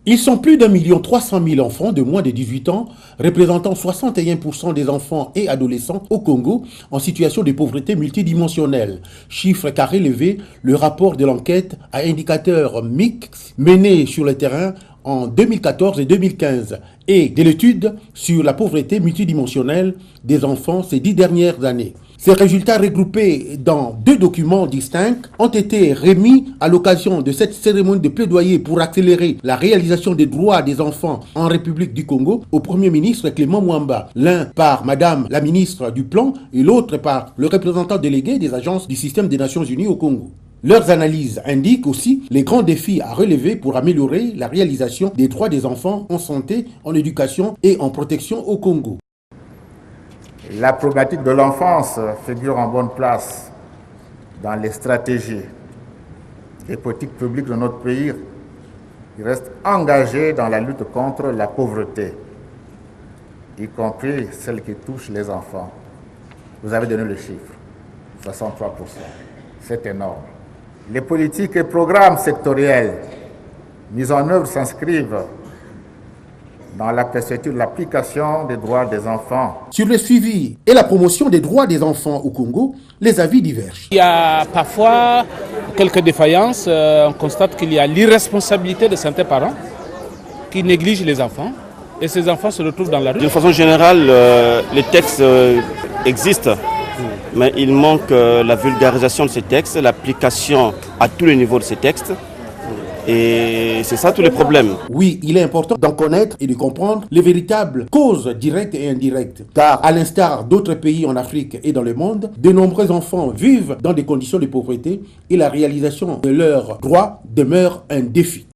Ils sont plus d'1,3 million enfants de moins de 18 ans, représentant 61% des enfants et adolescents au Congo en situation de pauvreté multidimensionnelle. Chiffre qu'a relevé le rapport de l'enquête à indicateurs mixtes menée sur le terrain en 2014 et 2015 et de l'étude sur la pauvreté multidimensionnelle des enfants ces 10 dernières années. Ces résultats regroupés dans 2 documents distincts ont été remis à l'occasion de cette cérémonie de plaidoyer pour accélérer la réalisation des droits des enfants en République du Congo au Premier ministre Clément Mwamba, l'un par Madame la ministre du Plan et l'autre par le représentant délégué des agences du système des Nations Unies au Congo. Leurs analyses indiquent aussi les grands défis à relever pour améliorer la réalisation des droits des enfants en santé, en éducation et en protection au Congo. La problématique de l'enfance figure en bonne place dans les stratégies et politiques publiques de notre pays. Il reste engagé dans la lutte contre la pauvreté, y compris celle qui touche les enfants. Vous avez donné le chiffre, 63%. C'est énorme. Les politiques et programmes sectoriels mis en œuvre s'inscrivent dans la perspective de l'application des droits des enfants. Sur le suivi et la promotion des droits des enfants au Congo, les avis divergent. Il y a parfois quelques défaillances. On constate qu'il y a l'irresponsabilité de certains parents qui négligent les enfants et ces enfants se retrouvent dans la rue. D'une façon générale, les textes existent, mais il manque la vulgarisation de ces textes, l'application à tous les niveaux de ces textes. Et c'est ça tous les problèmes. Oui, il est important d'en connaître et de comprendre les véritables causes directes et indirectes. Car à l'instar d'autres pays en Afrique et dans le monde, de nombreux enfants vivent dans des conditions de pauvreté et la réalisation de leurs droits demeure un défi.